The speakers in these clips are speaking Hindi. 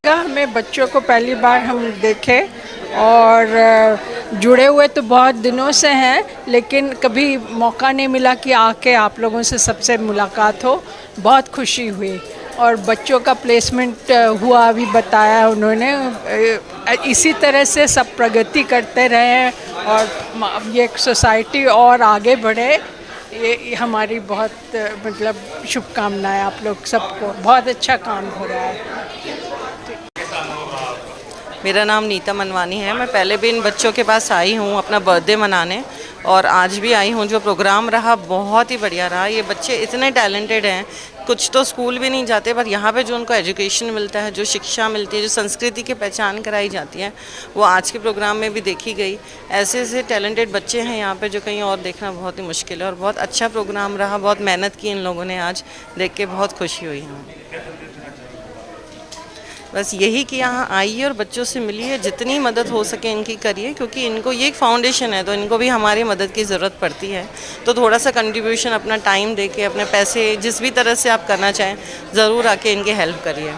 हमें बच्चों को पहली बार हम देखे और जुड़े हुए तो बहुत दिनों से हैं, लेकिन कभी मौका नहीं मिला कि आके आप लोगों से सबसे मुलाकात हो। बहुत खुशी हुई और बच्चों का प्लेसमेंट हुआ अभी बताया उन्होंने। इसी तरह से सब प्रगति करते रहें और ये सोसाइटी और आगे बढ़े, ये हमारी बहुत मतलब शुभकामनाएं आप लोग सबको। बहुत अच्छा काम हो रहा है। मेरा नाम नीता मनवानी है। मैं पहले भी इन बच्चों के पास आई हूँ अपना बर्थडे मनाने और आज भी आई हूँ। जो प्रोग्राम रहा बहुत ही बढ़िया रहा। ये बच्चे इतने टैलेंटेड हैं, कुछ तो स्कूल भी नहीं जाते, पर यहाँ पे जो उनको एजुकेशन मिलता है, जो शिक्षा मिलती है, जो संस्कृति की पहचान कराई जाती है, वो आज के प्रोग्राम में भी देखी गई। ऐसे ऐसे टैलेंटेड बच्चे हैं यहाँ पे जो कहीं और देखना बहुत ही मुश्किल है और बहुत अच्छा प्रोग्राम रहा। बहुत मेहनत की इन लोगों ने, आज देख के बहुत खुशी हुई है। बस यही कि यहाँ आइए और बच्चों से मिलिए, जितनी मदद हो सके इनकी करिए, क्योंकि इनको ये एक फाउंडेशन है तो इनको भी हमारी मदद की ज़रूरत पड़ती है। तो थोड़ा सा कंट्रीब्यूशन, अपना टाइम देके, अपने पैसे, जिस भी तरह से आप करना चाहें, ज़रूर आके इनके हेल्प करिए।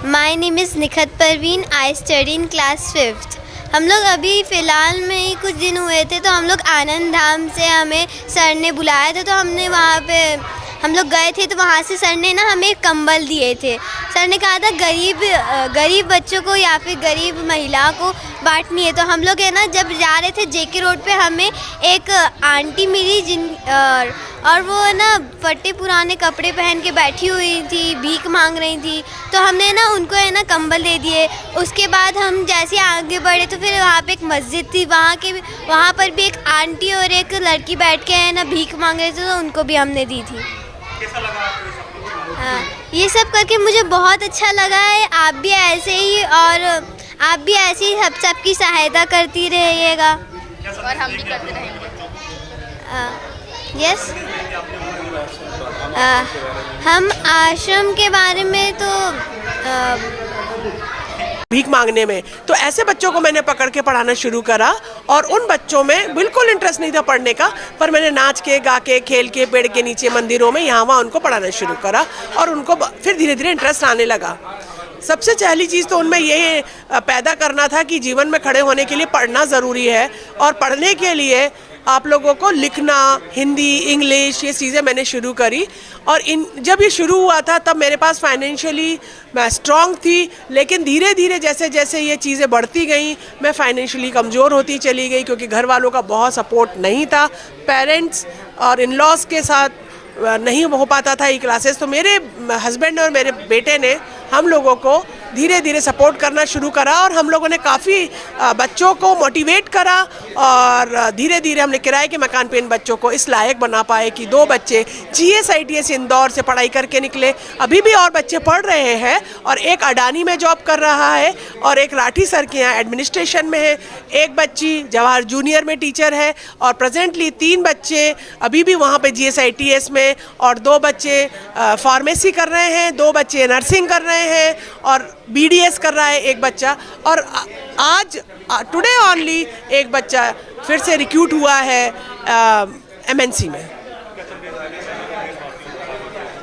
My name is Nikhat Parveen, I study in class 5th। हम लोग अभी फ़िलहाल में ही कुछ दिन हुए थे तो हम लोग आनंद धाम से हमें सर ने बुलाया था, तो हमने वहाँ पे हम लोग गए थे। तो वहाँ से सर ने ना हमें कंबल दिए थे। सर ने कहा था गरीब बच्चों को या फिर गरीब महिला को बांटनी है। तो हम लोग है ना जब जा रहे थे JK रोड पे, हमें एक आंटी मिली और वो ना फटे पुराने कपड़े पहन के बैठी हुई थी, भीख मांग रही थी। तो हमने ना उनको है ना कंबल दे दिए। उसके बाद हम जैसे आगे बढ़े तो फिर वहाँ पे एक मस्जिद थी, वहाँ पर भी एक आंटी और एक लड़की बैठ के है ना भीख मांग रहे थे, तो उनको भी हमने दी थी। कैसा लगा आपको? हाँ, ये सब करके मुझे बहुत अच्छा लगा है। आप भी ऐसे ही सबकी सहायता करती रहिएगा और हम भी करते रहेंगे। यस, हम आश्रम के बारे में तो भीख मांगने में, तो ऐसे बच्चों को मैंने पकड़ के पढ़ाना शुरू करा और उन बच्चों में बिल्कुल इंटरेस्ट नहीं था पढ़ने का, पर मैंने नाच के, गा के, खेल के, पेड़ के नीचे, मंदिरों में, यहाँ वहाँ उनको पढ़ाना शुरू करा और उनको फिर धीरे धीरे इंटरेस्ट आने लगा। सबसे पहली चीज़ तो उनमें ये पैदा करना था कि जीवन में खड़े होने के लिए पढ़ना ज़रूरी है और पढ़ने के लिए आप लोगों को लिखना, हिंदी, इंग्लिश, ये चीज़ें मैंने शुरू करी। और जब ये शुरू हुआ था तब मेरे पास फाइनेंशियली मैं स्ट्रांग थी, लेकिन धीरे धीरे जैसे जैसे ये चीज़ें बढ़ती गई मैं फाइनेंशियली कमज़ोर होती चली गई, क्योंकि घर वालों का बहुत सपोर्ट नहीं था। पेरेंट्स और इन लॉज के साथ नहीं हो पाता था ये क्लासेस। तो मेरे हस्बैंड और मेरे बेटे ने हम लोगों को धीरे धीरे सपोर्ट करना शुरू करा और हम लोगों ने काफ़ी बच्चों को मोटिवेट करा और धीरे धीरे हमने किराए के मकान पे इन बच्चों को इस लायक बना पाए कि 2 बच्चे GSITS इंदौर से पढ़ाई करके निकले। अभी भी और बच्चे पढ़ रहे हैं और एक अडानी में जॉब कर रहा है और एक राठी सर के यहाँ एडमिनिस्ट्रेशन में है। एक बच्ची जवाहर जूनियर में टीचर है और प्रेजेंटली 3 बच्चे अभी भी वहाँ पे GSITS में और 2 बच्चे फार्मेसी कर रहे हैं, 2 बच्चे नर्सिंग कर रहे हैं और BDS कर रहा है एक बच्चा। और आज टुडे ओनली एक बच्चा फिर से रिक्रूट हुआ है MNC में।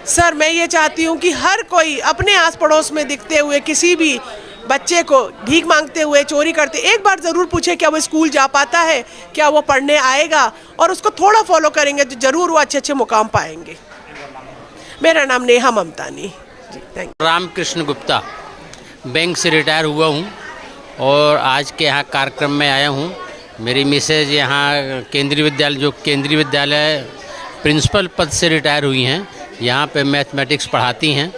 सर मैं ये चाहती हूँ कि हर कोई अपने आस पड़ोस में दिखते हुए किसी भी बच्चे को भीख मांगते हुए, चोरी करते, एक बार ज़रूर पूछे क्या वो स्कूल जा पाता है, क्या वो पढ़ने आएगा, और उसको थोड़ा फॉलो करेंगे तो ज़रूर वो अच्छे अच्छे मुकाम पाएंगे। मेरा नाम Neha Mamtani ji. Thank you. Ramkrishna Gupta, bank से रिटायर हुआ हूँ और आज के यहाँ कार्यक्रम में आया हूँ। मेरी मिसेज यहाँ केंद्रीय विद्यालय प्रिंसिपल पद से रिटायर हुई हैं, यहाँ पे मैथमेटिक्स पढ़ाती हैं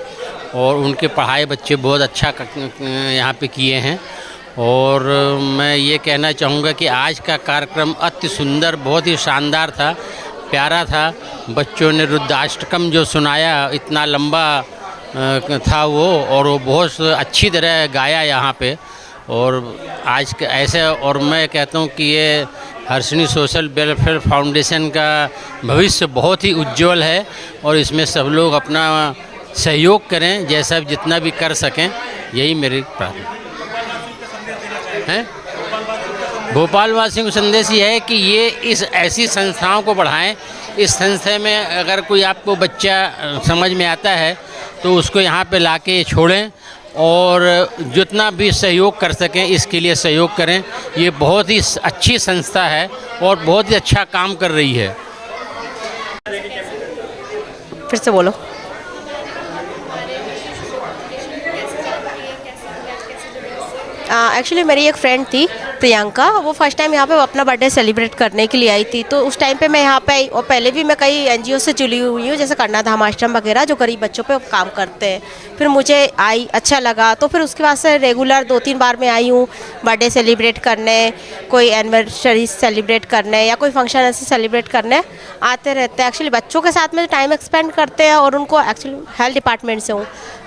और उनके पढ़ाए बच्चे बहुत अच्छा यहाँ पे किए हैं। और मैं ये कहना चाहूँगा कि आज का कार्यक्रम अति सुंदर, बहुत ही शानदार था, प्यारा था। बच्चों ने रुद्राष्टकम जो सुनाया, इतना लंबा था वो, और वो बहुत अच्छी तरह गाया यहाँ पे। और आज के ऐसे, और मैं कहता हूँ कि ये हर्षिणी सोशल वेलफेयर फाउंडेशन का भविष्य बहुत ही उज्जवल है और इसमें सब लोग अपना सहयोग करें, जैसा जितना भी कर सकें, यही मेरी प्रार्थना है। भोपाल वासियों को संदेश ये है कि ये इस ऐसी संस्थाओं को बढ़ाएं। इस संस्था में अगर कोई आपको बच्चा समझ में आता है तो उसको यहाँ पे लाके छोड़ें और जितना भी सहयोग कर सकें इसके लिए सहयोग करें। ये बहुत ही अच्छी संस्था है और बहुत ही अच्छा काम कर रही है। फिर से बोलो। एक्चुअली मेरी एक फ्रेंड थी प्रियंका, वो फर्स्ट टाइम यहाँ पे अपना बर्थडे सेलिब्रेट करने के लिए आई थी। तो उस टाइम पे मैं यहाँ पे आई और पहले भी मैं कई NGO से जुड़ी हुई हूँ, जैसे कन्याधाम आश्रम वगैरह जो गरीब बच्चों पे काम करते हैं। फिर मुझे अच्छा लगा तो फिर उसके बाद से रेगुलर 2-3 बार मैं आई हूँ बर्थडे सेलिब्रेट करने, कोई एनिवर्सरी सेलिब्रेट करने या कोई फंक्शन ऐसे सेलिब्रेट करने आते रहते हैं। एक्चुअली बच्चों के साथ में टाइम एक्सपेंड करते हैं और उनको एक्चुअली हेल्थ डिपार्टमेंट से हूँ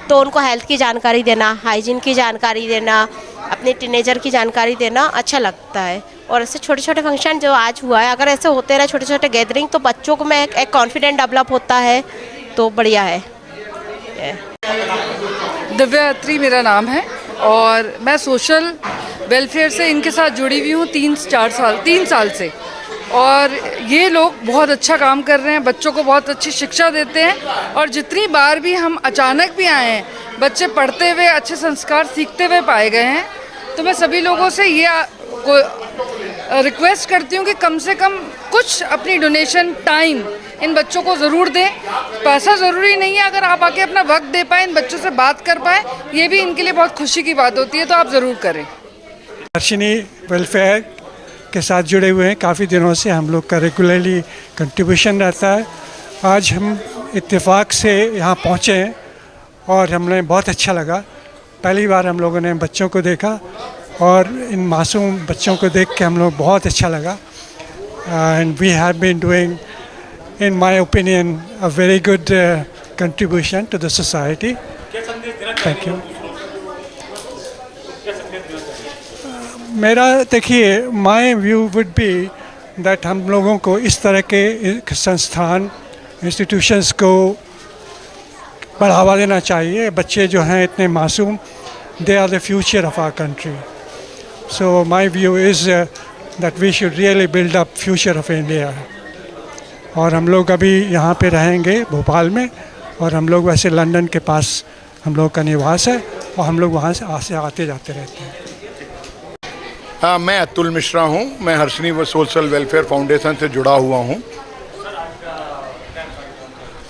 तो उनको हेल्थ की जानकारी देना, हाइजीन की जानकारी देना, अपने टीनेजर की जानकारी देना अच्छा लगता है। और ऐसे छोटे छोटे फंक्शन जो आज हुआ है, अगर ऐसे होते रहे छोटे छोटे गैदरिंग, तो बच्चों को में एक कॉन्फिडेंट डेवलप होता है, तो बढ़िया है। दिव्या अत्री मेरा नाम है और मैं सोशल वेलफेयर से इनके साथ जुड़ी हुई हूँ 3 साल से। और ये लोग बहुत अच्छा काम कर रहे हैं, बच्चों को बहुत अच्छी शिक्षा देते हैं। और जितनी बार भी हम अचानक भी आए हैं, बच्चे पढ़ते हुए अच्छे संस्कार सीखते हुए पाए गए हैं। तो मैं सभी लोगों से ये रिक्वेस्ट करती हूँ कि कम से कम कुछ अपनी डोनेशन टाइम इन बच्चों को ज़रूर दें। पैसा ज़रूरी नहीं है, अगर आप आके अपना वक्त दे पाएँ, इन बच्चों से बात कर पाएँ, ये भी इनके लिए बहुत खुशी की बात होती है, तो आप ज़रूर करें। हर्षिणी वेलफेयर के साथ जुड़े हुए हैं काफ़ी दिनों से, हम लोग का रेगुलरली कंट्रीब्यूशन रहता है। आज हम इत्तेफाक से यहाँ पहुँचे हैं और हमने बहुत अच्छा लगा। पहली बार हम लोगों ने बच्चों को देखा और इन मासूम बच्चों को देख के हम लोग बहुत अच्छा लगा। And we have been doing, in my opinion, a very good contribution to the society. Thank you. मेरा देखिए, my view would be that हम लोगों को इस तरह के संस्थान, इंस्टीट्यूशंस को बढ़ावा देना चाहिए। बच्चे जो हैं इतने मासूम, they are the future of our country. So my view is that we should really build up future of India. और हम लोग अभी यहाँ पे रहेंगे भोपाल में, और हम लोग वैसे लंदन के पास हम लोग का निवास है और हम लोग वहाँ से आते जाते रहते हैं। मैं अतुल मिश्रा हूँ। मैं हर्षिनी सोशल वेलफेयर फाउंडेशन से जुड़ा हुआ हूँ।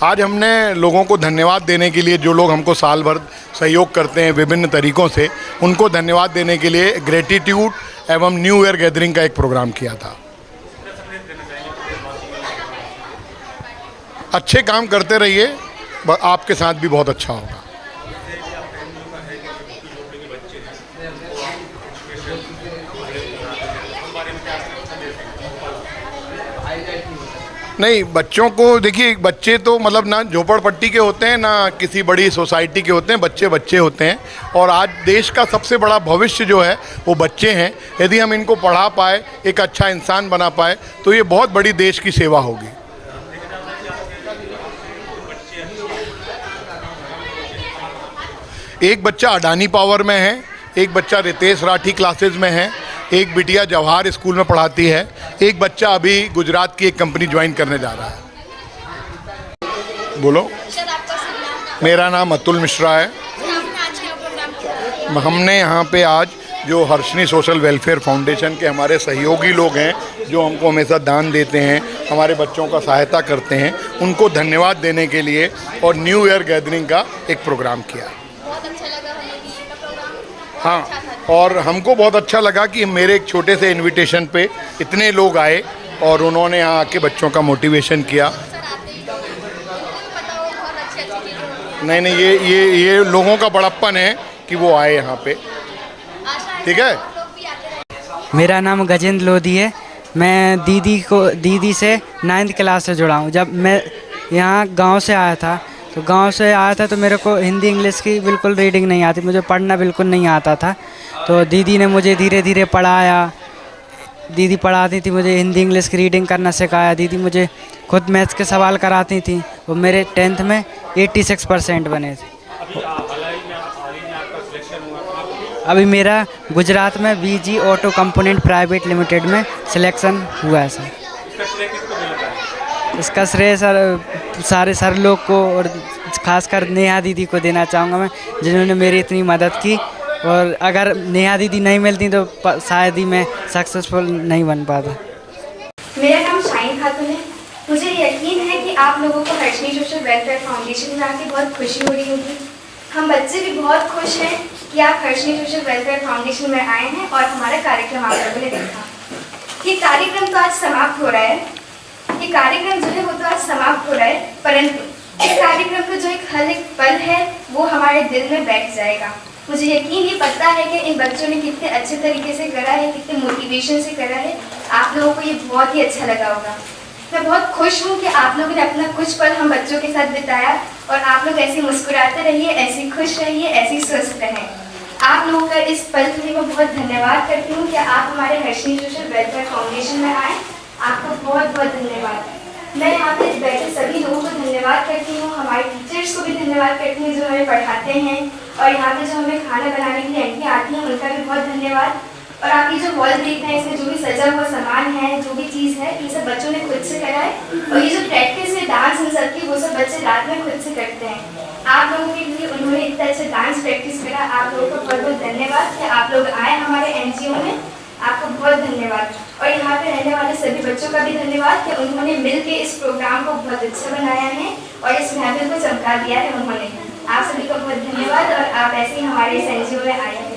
आज हमने लोगों को धन्यवाद देने के लिए, जो लोग हमको साल भर सहयोग करते हैं विभिन्न तरीक़ों से, उनको धन्यवाद देने के लिए ग्रेटिट्यूड एवं न्यू ईयर गैदरिंग का एक प्रोग्राम किया था। अच्छे काम करते रहिए, आपके साथ भी बहुत अच्छा होगा। नहीं, बच्चों को देखिए, बच्चे तो मतलब ना झोपड़पट्टी के होते हैं ना किसी बड़ी सोसाइटी के होते हैं, बच्चे बच्चे होते हैं। और आज देश का सबसे बड़ा भविष्य जो है वो बच्चे हैं। यदि हम इनको पढ़ा पाए, एक अच्छा इंसान बना पाए, तो ये बहुत बड़ी देश की सेवा होगी। एक बच्चा अडानी पावर में है, एक बच्चा रितेश राठी क्लासेस में है, एक बिटिया जवाहर स्कूल में पढ़ाती है, एक बच्चा अभी गुजरात की एक कंपनी ज्वाइन करने जा रहा है। बोलो। मेरा नाम अतुल मिश्रा है। हमने यहाँ पे आज जो हर्षिनी सोशल वेलफेयर फाउंडेशन के हमारे सहयोगी लोग हैं, जो हमको हमेशा दान देते हैं, हमारे बच्चों का सहायता करते हैं, उनको धन्यवाद देने के लिए और न्यू ईयर गैदरिंग का एक प्रोग्राम किया। हाँ, और हमको बहुत अच्छा लगा कि मेरे एक छोटे से इनविटेशन पे इतने लोग आए और उन्होंने यहाँ आके बच्चों का मोटिवेशन किया। नहीं, ये लोगों का बड़प्पन है कि वो आए यहाँ पे। ठीक है। मेरा नाम गजेंद्र लोधी है। मैं दीदी से 9th क्लास से जुड़ा हूँ। जब मैं यहाँ गांव से आया था तो मेरे को हिंदी इंग्लिश की बिल्कुल रीडिंग नहीं आती, मुझे पढ़ना बिल्कुल नहीं आता था। तो दीदी ने मुझे धीरे धीरे पढ़ाया। दीदी पढ़ाती थी, मुझे हिंदी इंग्लिश की रीडिंग करना सिखाया। दीदी मुझे खुद मैथ्स के सवाल कराती थी। वो मेरे 10th में 86% बने थे। अभी मेरा गुजरात में VG auto component private limited में सिलेक्शन हुआ है सर। इसका श्रेय सारे सर लोग को और खासकर नेहा दीदी को देना चाहूँगा मैं, जिन्होंने मेरी इतनी मदद की। और अगर नेहा दीदी नहीं मिलती तो शायद ही मैं सक्सेसफुल नहीं बन पाता। मेरा नाम शाइन खातून है। मुझे यकीन है कि आप लोगों को हर्षिनी सोशल वेलफेयर फाउंडेशन में आके बहुत खुशी हो रही होगी। हम बच्चे भी बहुत खुश हैं कि आप हर्षिनी सोशल वेलफेयर फाउंडेशन में आए हैं और हमारा कार्यक्रम आप लोगों ने देखा। ये कार्यक्रम तो आज समाप्त हो रहा है, परंतु इस कार्यक्रम का जो एक पल है वो हमारे दिल में बैठ जाएगा। मुझे यकीन ये पता है कि इन बच्चों ने कितने अच्छे तरीके से करा है, कितने मोटिवेशन से करा है। आप लोगों को ये बहुत ही अच्छा लगा होगा। मैं बहुत खुश हूँ कि आप लोगों ने अपना कुछ पल हम बच्चों के साथ बिताया और आप लोग ऐसे मुस्कुराते रहिए, ऐसे खुश रहिए, ऐसे स्वस्थ रहें। आप लोगों का इस पल के लिए मैं बहुत धन्यवाद करती हूँ कि आप हमारे हर्षिनी सोशल वेलफेयर फाउंडेशन में आए। आपका बहुत बहुत धन्यवाद। मैं यहाँ पे बैठे सभी लोगों को धन्यवाद करती हूँ, हमारे टीचर्स को भी धन्यवाद करती हूँ जो हमें पढ़ाते हैं, और यहाँ पे जो हमें खाना बनाने के लिए आंटी आती हैं उनका भी बहुत धन्यवाद। और आप ये जो हॉल देख रहे हैं, इसमें जो भी सजा हुआ सामान है, जो भी चीज़ है, ये सब बच्चों ने खुद से करा है। और ये जो प्रैक्टिस है डांस इन सब की, वो सब बच्चे रात में खुद से करते हैं। आप लोगों के लिए उन्होंने इतना अच्छा डांस प्रैक्टिस करा। आप लोगों का बहुत बहुत धन्यवाद कि आप लोग आए हमारे NGO में। आपको बहुत धन्यवाद। और यहाँ पे रहने वाले सभी बच्चों का भी धन्यवाद कि उन्होंने मिलकर इस प्रोग्राम को बहुत अच्छा बनाया है और इस महफिल को चमका दिया है उन्होंने। आप सभी को बहुत धन्यवाद। और आप ऐसे ही हमारे इस NGO में आए हैं।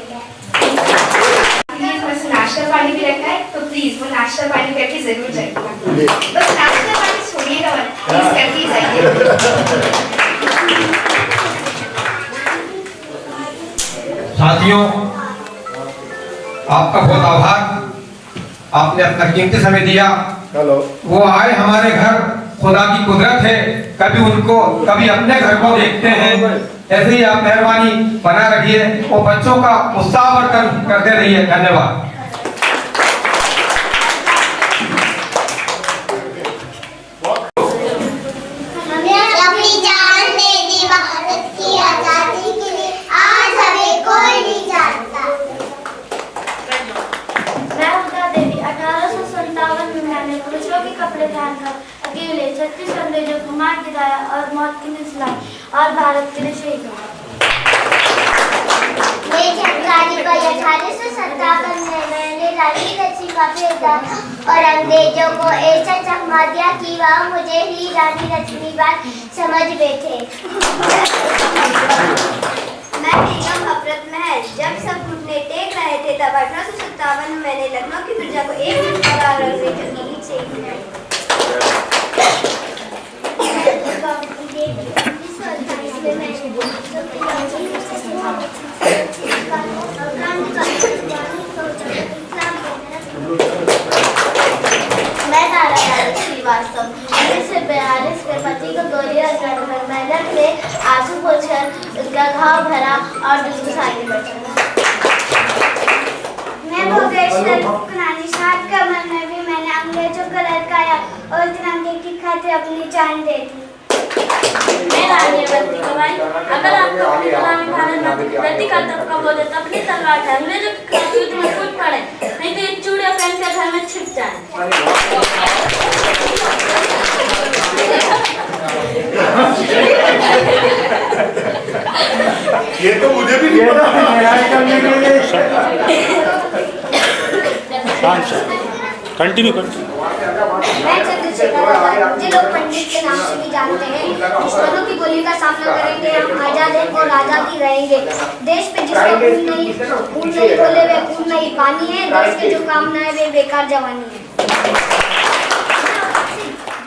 थोड़ा सा नाश्ता पानी भी रखा है, तो प्लीज़ वो नाश्ता पानी करके ज़रूर जाइएगा। बस नाश्ता पानी छोड़िएगा मत, प्लीज़ करके जाइए। साथियों, आपका बहुत आभार। आपने अपना कीमती समय दिया। वो आए हमारे घर, खुदा की कुदरत है। कभी अपने घर को देखते हैं। ऐसे ही आप मेहरबानी बना रखिए और बच्चों का उत्साहवर्धन करते रहिए। धन्यवाद। अकेले 36 अंग्रेजों को मार गिराया और मौत की नींद सुलाई और भारत के लिए शहीद हुआ। ये जानकारी 1857 में मैंने रानी लक्ष्मीबाई था और अंग्रेजों को ऐसा चकमा दिया कि वह मुझे ही रानी लक्ष्मीबाई समझ बैठे। मैं बेगम हफरत महल। जब सब घुटने टेक रहे थे तब 1857 में मैंने लखनऊ की प्रजा को एक मिनट करार रख दी जो ईद से मैं तारा श्रीवास्तव 1942 में पति को गोली और मेहनत ने आंसू पोंछकर उसका घाव भरा और दूसरे साल में मैं भोगेश्वर कुनानी सात कमर में भी मैंने अंग्रेजों को लड़काया और तिरंगे की खातिर अपनी जान दे दी। मैं रानी बंदी कमाई। अगर आपको अपनी गुलामी भारत में प्रति कर्तव्य का बोले तो अपनी तलवार उठाए अंग्रेजों के खिलाफ युद्ध में कूद पड़े, नहीं तो ये चूड़ियां पहन कर घर में छिप जाए। ये तो मुझे भी नहीं पता। कंटिन्यू मैं चंद्रशेखर आजाद, मुझे लोग पंडित के नाम से भी जानते हैं। दुश्मनों की गोली का सामना करेंगे, हम आजाद हैं और आजाद ही रहेंगे। देश पे जिसका खून नहीं बोले वे खून नहीं पानी है। देश के जो काम न है वे बेकार जवानी है।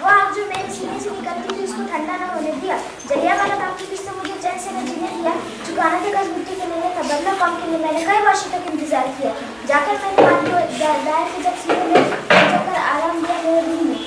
वो आग जो मेरे सीने से निकलती थी उसको ठंडा न होने दिया। जलियांवाला बाग की किस्सा मुझे चैन से न जीने दिया। चुकाना के गज मिट्टी के लिए था, बदला पाने के लिए मैंने कई वर्षों तक इंतजार किया। जाकर मैंने बात को दायर के जब सीने में जाकर आराम दिया मेरे रूम में।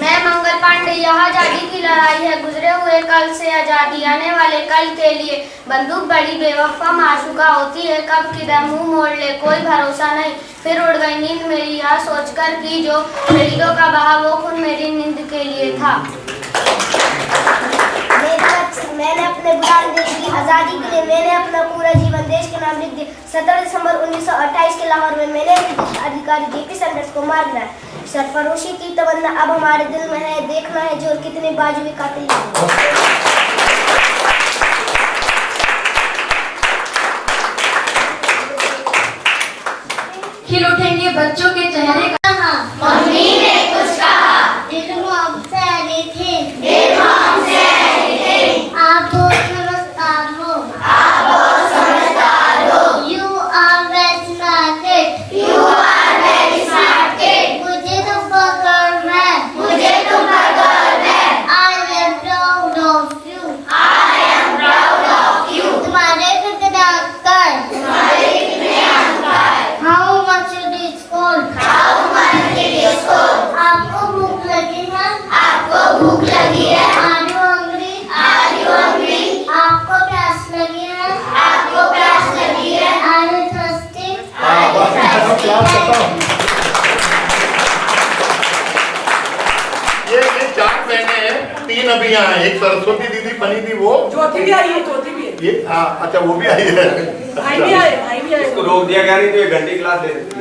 मैं मंगल पांडे, यह आजादी की लड़ाई है। गुजरे हुए कल से आजादी आने वाले कल के लिए। बंदूक बड़ी बेवफा माशूका होती है, कब किधर मुंह मोड़ ले कोई भरोसा नहीं। फिर उड़ गई नींद मेरी यह सोचकर कि जो शहीदों का बहा वो खून मेरी नींद के लिए था। मैंने अपने गुलाम देश की आज़ादी के लिए मैंने अपना पूरा जीवन देश के नाम लिख दिया। 17 दिसंबर 1928 के लाहौर में मैंने अधिकारी जेपी सैंडर्स को मार गिराया। सरफरोशी की तमन्ना अब हमारे दिल में है, देखना है जोर कितने बाजुए कातिल हैं। खिल उठेंगे बच्चों के चेहरे का। मम्मी ने कुछ कहा, दिल में हमसे आए थे, आप बहुत समझदार हो, You are very smart kid, मुझे तुम पर गर्व है, I am proud of you, तुम्हारे कितने अंक, How much it is cold, आपको भूख लगी है, Are you hungry, आपको प्यास लगी है, Are you thirsty, ये 4 बहनें हैं, 3 अभी यहाँ हैं। एक सरस्वती दीदी बनी थी, वो ज्योति भी आई है, ज्योति भी है। ये अच्छा वो भी आई है। भाई भी आए। इसको रोक दिया गया नहीं तो ये घंटे क्लास दे देती।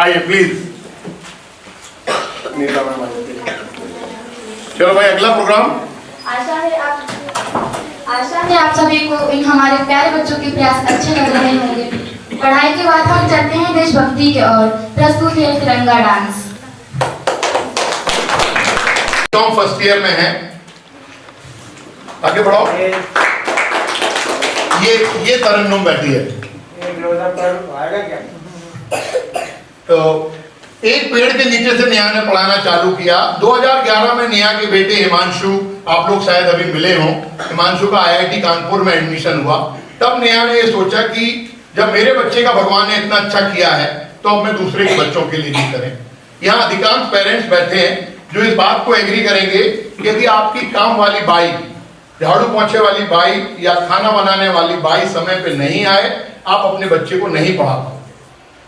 आइए प्लीज। चलो भाई अगला प्रोग्राम। आशा है आप सभी को इन हमारे प्यारे बच्चों के प्रयास अच्छे लग रहे होंगे। पढ़ाई के बाद हम चलते हैं देशभक्ति की ओर। प्रस्तुत है तिरंगा डांस। हम फर्स्ट ईयर में हैं, आगे बढ़ाओ। ये तरन्नुम बैठी है। तो एक पेड़ के नीचे से नेहा ने पढ़ाना चालू किया। 2011 में नेहा के बेटे हिमांशु, आप लोग शायद अभी मिले हों, हिमांशु का IIT कानपुर में एडमिशन हुआ। तब नेहा ने ये सोचा कि जब मेरे बच्चे का भगवान ने इतना अच्छा किया है तो अब मैं दूसरे के बच्चों के लिए नहीं करें। यहाँ अधिकांश पेरेंट्स बैठे हैं जो इस बात को एग्री करेंगे कि यदि आपकी काम वाली बाई, झाड़ू पोंछे वाली बाई या खाना बनाने वाली बाई समय पे नहीं आए, आप अपने बच्चे को नहीं पढ़ा पाओ।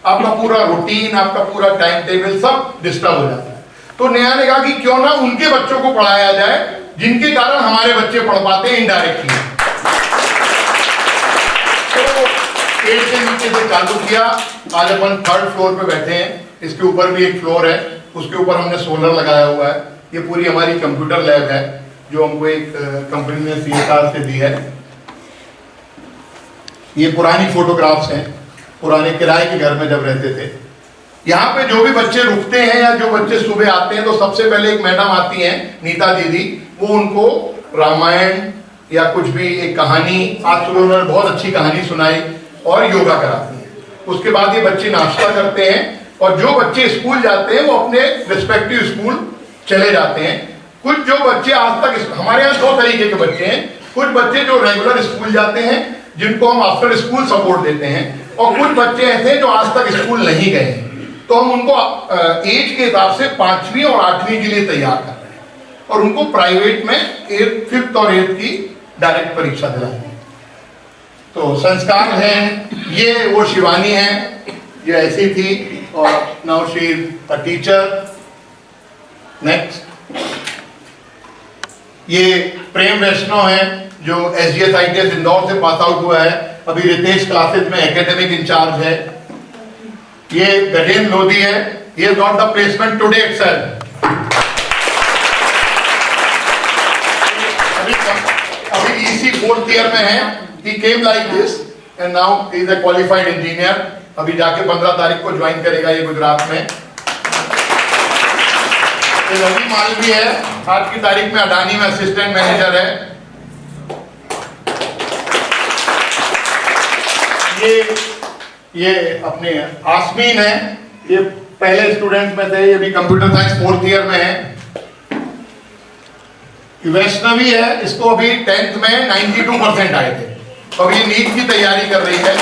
आपका पूरा रूटीन, आपका पूरा टाइम टेबल सब डिस्टर्ब हो जाता है। तो नेहा ने कहा कि क्यों ना उनके बच्चों को पढ़ाया जाए जिनके कारण हमारे बच्चे पढ़ पाते हैं इनडायरेक्टली। तो पेड़ के नीचे से चालू किया। आज अपन 3rd फ्लोर पे बैठे हैं। इसके ऊपर भी एक फ्लोर है, उसके ऊपर हमने सोलर लगाया हुआ है। ये पूरी हमारी कंप्यूटर लैब है जो हमको एक कंपनी ने CSR से दी है। ये पुरानी फोटोग्राफ्स हैं, पुराने किराए के घर में जब रहते थे। यहाँ पे जो भी बच्चे रुकते हैं या जो बच्चे सुबह आते हैं तो सबसे पहले एक मैडम आती हैं, नीता दीदी, वो उनको रामायण या कुछ भी एक कहानी, आज सुबह उन्होंने बहुत अच्छी कहानी सुनाई, और योगा कराती हैं। उसके बाद ये बच्चे नाश्ता करते हैं और जो बच्चे स्कूल जाते हैं वो अपने रिस्पेक्टिव स्कूल चले जाते हैं। कुछ जो बच्चे आज तक, हमारे यहाँ 2 तरीके के बच्चे हैं, कुछ बच्चे जो रेगुलर स्कूल जाते हैं जिनको हम आफ्टर स्कूल सपोर्ट देते हैं, और कुछ बच्चे ऐसे हैं जो आज तक स्कूल नहीं गए हैं, तो हम उनको एज के हिसाब से 5वीं और 8वीं के लिए तैयार कर रहे हैं और उनको प्राइवेट में 5th और 8th की डायरेक्ट परीक्षा दिलाएंगे। तो संस्कार हैं, ये वो शिवानी है जो ऐसी थी और now she is a teacher. Next, ये प्रेम वैष्णव है जो SGS ITS इंदौर से पास आउट हुआ है, अभी रितेश क्लासेस में एकेडमिक इंचार्ज है। ये गजेंद्र लोधी है, he has got the placement today itself। अभी EC 4th year में है, he came like this and now he is a qualified engineer। अभी जाके 15 तारीख को ज्वाइन करेगा ये गुजरात में। रवि मालवी है, आज की तारीख में अडानी में असिस्टेंट मैनेजर है। ये अपने आसमीन है, ये पहले स्टूडेंट में थे, ये भी कंप्यूटर साइंस 4th ईयर में है। वैष्णवी है, इसको अभी 10th में 92% आए थे और ये नीट की तैयारी कर रही है।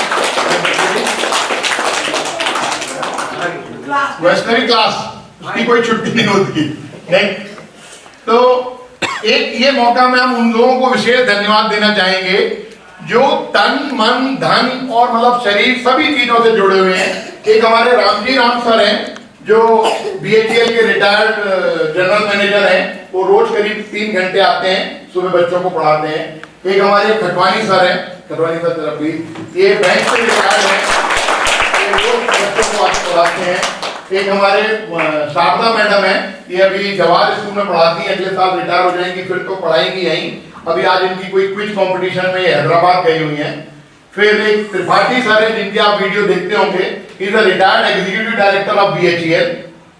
वैष्णवी क्लास, उसकी कोई छुट्टी नहीं होती। नहीं, तो एक ये मौका में हम उन लोगों को विशेष धन्यवाद देना चाहेंगे जो तन मन धन और मतलब शरीर सभी चीजों से जुड़े हुए हैं। एक हमारे राम सर हैं जो BHEL के रिटायर्ड जनरल मैनेजर हैं, वो रोज करीब 3 घंटे आते हैं, सुबह बच्चों को पढ़ाते हैं। एक हमारे खटवानी सर हैं, खटवानी सर तरफ भी, ये बैंक से रिटायर्ड हैं, ये रोज बच्चों को पढ़ाते हैं। एक हमारे शारदा मैडम है, ये अभी जवाहर स्कूल में पढ़ाती है, अगले साल रिटायर हो जाएंगी, फिर तो पढ़ाएंगी यहीं। अभी आज इनकी कोई क्विज कंपटीशन में हैदराबाद गई हुई हैं। फिर एक त्रिपाठी सर है जिनकी आप वीडियो देखते होंगे, he is a retired executive director of BHEL,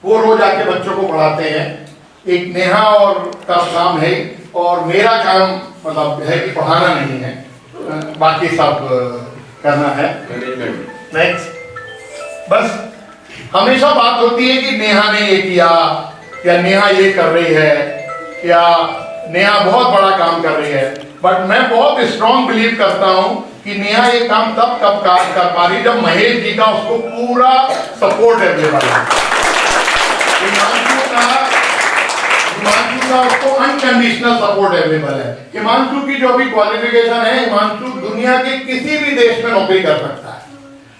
वो रोज आके बच्चों को पढ़ाते हैं। एक नेहा और का काम है, और मेरा काम मतलब है कि पढ़ाना नहीं है, बाकी सब करना है। नेक्स्ट, बस हमेशा बात होती है कि नेहा ने ये किया या नेहा ये कर रही है या नेहा बहुत बड़ा काम कर रही है, बट मैं बहुत स्ट्रॉन्ग बिलीव करता हूं कि नेहा ये काम तब कर पा रही जब महेश जी का उसको पूरा सपोर्ट अवेलेबल है। हिमांशु का उसको अनकंडीशनल सपोर्ट अवेलेबल है। हिमांशु की जो भी क्वालिफिकेशन है, हिमांशु दुनिया के किसी भी देश में नौकरी कर सकता है,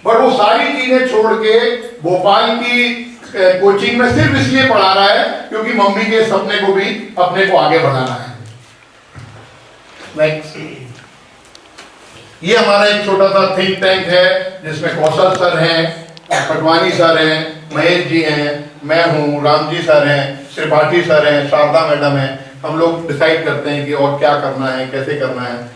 बट वो सारी चीजें छोड़ के भोपाल की कोचिंग में सिर्फ इसलिए पढ़ा रहा है क्योंकि मम्मी के सपने को भी अपने को आगे बढ़ाना है। नेक्स्ट, ये हमारा एक छोटा सा थिंक टैंक है जिसमें कौशल सर हैं, पटवानी सर हैं, महेश जी हैं, मैं हूँ, राम जी सर हैं, त्रिपाठी सर हैं, शारदा मैडम हैं। हम लोग डिसाइड करते हैं कि और क्या करना है, कैसे करना है।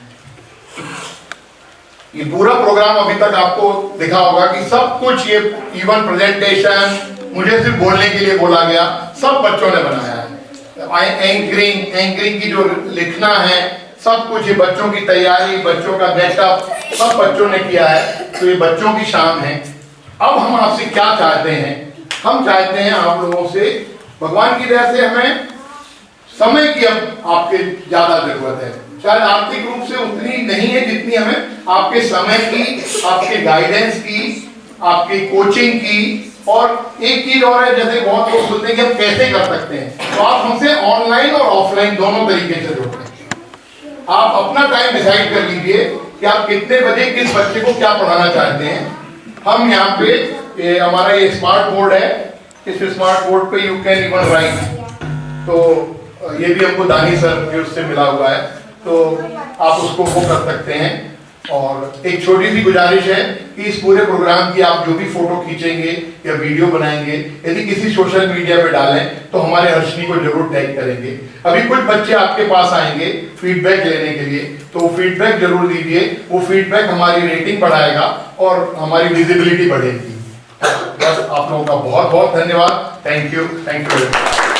ये पूरा प्रोग्राम अभी तक आपको दिखा होगा कि सब कुछ, ये इवन प्रेजेंटेशन मुझे सिर्फ बोलने के लिए बोला गया, सब बच्चों ने बनाया है। एंकरिंग की जो लिखना है, सब कुछ ये बच्चों की तैयारी, बच्चों का गेटअप, सब बच्चों ने किया है। तो ये बच्चों की शान है। अब हम आपसे क्या चाहते हैं? हम चाहते हैं आप लोगों से, भगवान की दया से हमें समय की अब आपके ज्यादा जरूरत है। शायद आर्थिक रूप से उतनी नहीं है जितनी हमें आपके समय की, आपके गाइडेंस की, आपकी कोचिंग की। और एक चीज और है, जैसे बहुत लोग सुनते हैं कि हम कैसे कर सकते हैं, तो आप हमसे ऑनलाइन और ऑफलाइन दोनों तरीके से जुड़ सकते हैं। आप अपना टाइम डिसाइड कर लीजिए कि आप कितने बजे किस बच्चे को क्या पढ़ाना चाहते हैं। हम यहाँ पे हमारा ये स्मार्ट बोर्ड है, इस स्मार्ट बोर्ड पे यू कैन इवन राइट, तो ये भी हमको दानी सर के उससे मिला हुआ है, तो आप उसको वो कर सकते हैं। और एक छोटी सी गुजारिश है कि इस पूरे प्रोग्राम की आप जो भी फोटो खींचेंगे या वीडियो बनाएंगे, यदि किसी सोशल मीडिया पे डालें तो हमारे हर्षनी को जरूर टैग करेंगे। अभी कुछ बच्चे आपके पास आएंगे फीडबैक लेने के लिए, तो वो फीडबैक जरूर दीजिए। वो फीडबैक हमारी रेटिंग बढ़ाएगा और हमारी विजिबिलिटी बढ़ेगी। बस आप लोगों का बहुत बहुत धन्यवाद। Thank you.